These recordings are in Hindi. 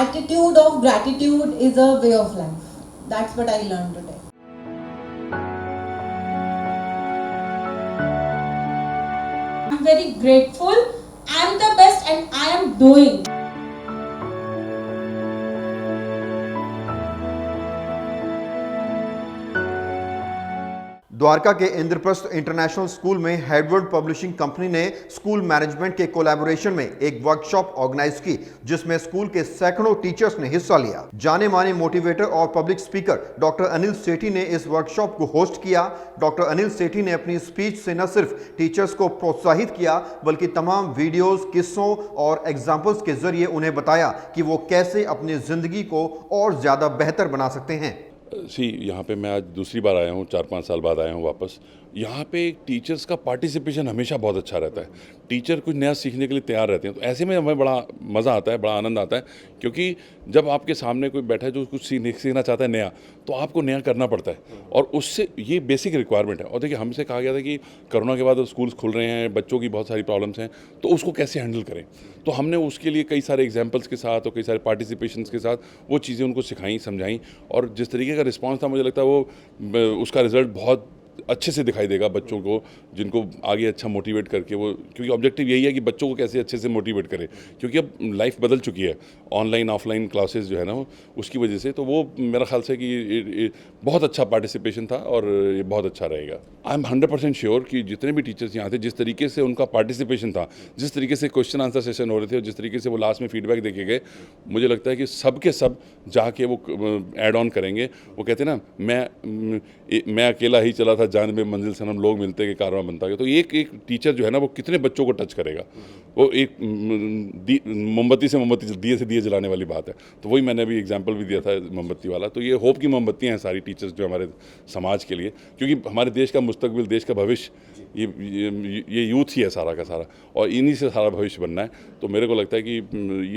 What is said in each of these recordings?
attitude of gratitude is a way of life. That's what I learned today. I'm very grateful. I'm the best and I am doing. Dwarka के इंद्रप्रस्थ इंटरनेशनल स्कूल में हेडवर्ड पब्लिशिंग कंपनी ने स्कूल मैनेजमेंट के कोलैबोरेशन में एक वर्कशॉप ऑर्गेनाइज की, जिसमें स्कूल के सैकड़ों टीचर्स ने हिस्सा लिया। जाने माने मोटिवेटर और पब्लिक स्पीकर डॉक्टर अनिल सेठी ने इस वर्कशॉप को होस्ट किया। डॉक्टर अनिल सेठी ने अपनी स्पीच से न सिर्फ टीचर्स को प्रोत्साहित किया, बल्कि तमाम वीडियोस, किस्सों और एग्जाम्पल्स के जरिए उन्हें बताया कि वो कैसे अपनी जिंदगी को और ज्यादा बेहतर बना सकते हैं। यहाँ पे मैं आज दूसरी बार आया हूँ, 4-5 साल बाद आया हूँ वापस। यहाँ पे टीचर्स का पार्टिसिपेशन हमेशा बहुत अच्छा रहता है। टीचर कुछ नया सीखने के लिए तैयार रहते हैं, तो ऐसे में हमें बड़ा मज़ा आता है, बड़ा आनंद आता है, क्योंकि जब आपके सामने कोई बैठा है जो कुछ सीखना चाहता है नया, तो आपको नया करना पड़ता है, और उससे ये बेसिक रिक्वायरमेंट है। और देखिए, हमसे कहा गया था कि कोरोना के बाद स्कूल्स खुल रहे हैं, बच्चों की बहुत सारी प्रॉब्लम्स हैं, तो उसको कैसे हैंडल करें। तो हमने उसके लिए कई सारे एग्जाम्पल्स के साथ और कई सारे पार्टिसिपेशंस के साथ वो चीज़ें उनको सिखाई, समझाई, और जिस तरीके का रिस्पॉन्स था, मुझे लगता है वो उसका रिजल्ट बहुत अच्छे से दिखाई देगा बच्चों को, जिनको आगे अच्छा मोटिवेट करके वो, क्योंकि ऑब्जेक्टिव यही है कि बच्चों को कैसे अच्छे से मोटिवेट करें, क्योंकि अब लाइफ बदल चुकी है, ऑनलाइन ऑफलाइन क्लासेस जो है ना, उसकी वजह से। तो वो मेरा ख्याल से कि बहुत अच्छा पार्टिसिपेशन था और ये बहुत अच्छा रहेगा। आई एम 100% श्योर कि जितने भी टीचर्स यहाँ थे, जिस तरीके से उनका पार्टिसिपेशन था, जिस तरीके से क्वेश्चन आंसर सेशन हो रहे थे और जिस तरीके से वो लास्ट में फीडबैक देखे गए, मुझे लगता है कि सब के सब जाके वो ऐड ऑन करेंगे। वो कहते हैं ना, मैं अकेला ही चला था जान में मंजिल सनम, लोग मिलते के कारवां बनता गया। तो एक टीचर जो है ना, वो कितने बच्चों को टच करेगा। वो एक मोमबत्ती से मोमबत्ती, दिए से दिए जलाने वाली बात है। तो वही मैंने अभी एग्जांपल भी दिया था मोमबत्ती वाला। तो ये होप की मोमबत्तियाँ हैं सारी टीचर्स जो हमारे समाज के लिए, क्योंकि हमारे देश का मुस्तकबिल, देश का भविष्य ये यूथ ही है सारा का सारा, और इन्हीं से सारा भविष्य बनना है। तो मेरे को लगता है कि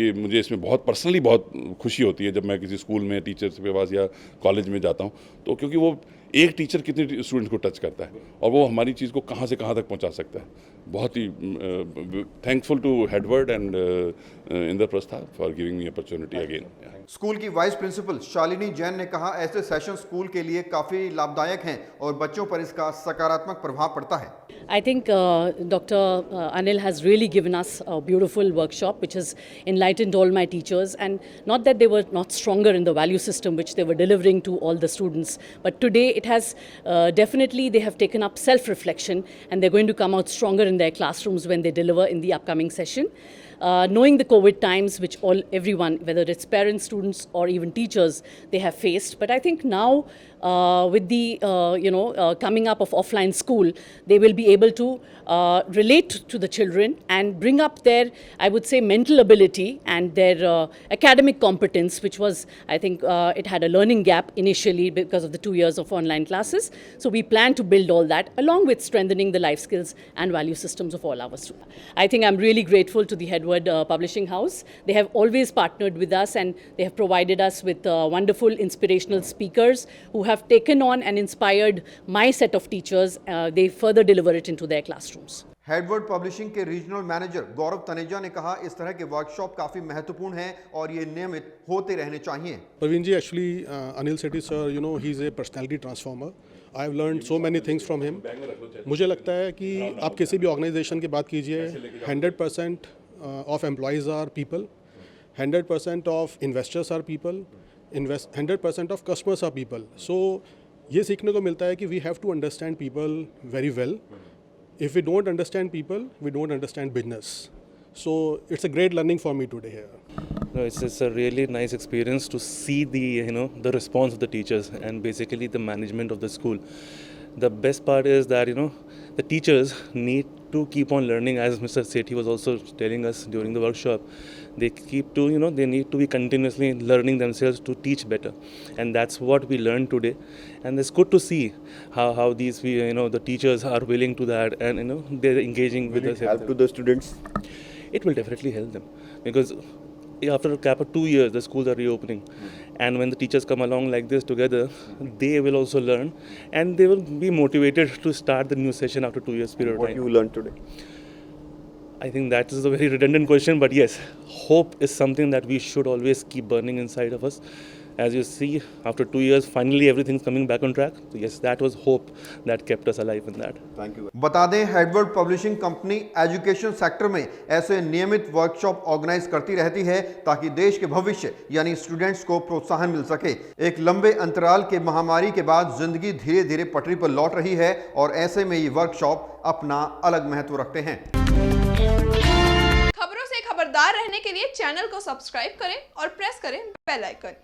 ये, मुझे इसमें बहुत पर्सनली बहुत खुशी होती है जब मैं किसी स्कूल में टीचर्स के पास या कॉलेज में जाता हूँ, तो क्योंकि वो एक टीचर कितने स्टूडेंट को टच करता है और वो हमारी चीज़ को कहाँ से कहाँ तक पहुँचा सकता है। बहुत ही thankful to Hedward and Indraprastha for giving me opportunity again. School की वाइस प्रिंसिपल शालिनी जैन ने कहा, ऐसे सेशन स्कूल के लिए काफ़ी लाभदायक हैं और बच्चों पर इसका सकारात्मक प्रभाव पड़ता है। I think Dr. Anil has really given us a beautiful workshop which has enlightened all my teachers, and not that they were not stronger in the value system which they were delivering to all the students, but today it has definitely, they have taken up self-reflection and they're going to come out stronger in their classrooms when they deliver in the upcoming session. Knowing the COVID times which everyone, whether it's parents, students or even teachers, they have faced, but I think now with the coming up of offline school, they will be able to relate to the children and bring up their, I would say, mental ability and their academic competence, which was, I think, it had a learning gap initially because of the 2 years of online classes. So we plan to build all that along with strengthening the life skills and value systems of all our students. I think I'm really grateful to the Headward Publishing House. They have always partnered with us and they have provided us with wonderful inspirational speakers who have taken on and inspired my set of teachers. They further deliver it into their classrooms. Headword publishing के रीजनल मैनेजर गौरव तनेजा ने कहा, इस तरह के वर्कशॉप काफ़ी महत्वपूर्ण हैं और ये नियमित होते रहने चाहिए। Praveen ji, actually Anil Sethi sir, he is a personality transformer. I have learn so many things from him. मुझे लगता है कि आप किसी भी ऑर्गेनाइजेशन की बात कीजिए, 100% of employees are people, 100% of investors are people, 100% of customers are people. So ये सीखने को मिलता है कि we have to understand people very well. If we don't understand people, we don't understand business. So it's a great learning for me today here. No, it's a really nice experience to see the response of the teachers and basically the management of the school. The best part is that the teachers need to keep on learning, as Mr. Sethi was also telling us during the workshop. They they need to be continuously learning themselves to teach better, and that's what we learned today. And it's good to see how these the teachers are willing to that, and they're engaging with us. Help to the students. It will definitely help them, because after a gap of 2 years, the schools are reopening, and when the teachers come along like this together, they will also learn, and they will be motivated to start the new session after 2 years period. What you learned today? I think that is a very redundant question, but yes, hope is something that we should always keep burning inside of us. As you see, after 2 years, finally everything's coming back on track. So yes, that was hope that kept us alive in that. Thank you. बता दें, headword publishing company education sector में ऐसे नियमित वर्कशॉप ऑर्गेनाइज करती रहती है ताकि देश के भविष्य यानी स्टूडेंट्स को प्रोत्साहन मिल सके। एक लंबे अंतराल के महामारी के बाद जिंदगी धीरे धीरे पटरी पर लौट रही है और ऐसे में ये वर्कशॉप अपना अलग महत्व रखते हैं। खबरों से खबरदार रहने के लिए चैनल को सब्सक्राइब करें और प्रेस करें बेल आइकन।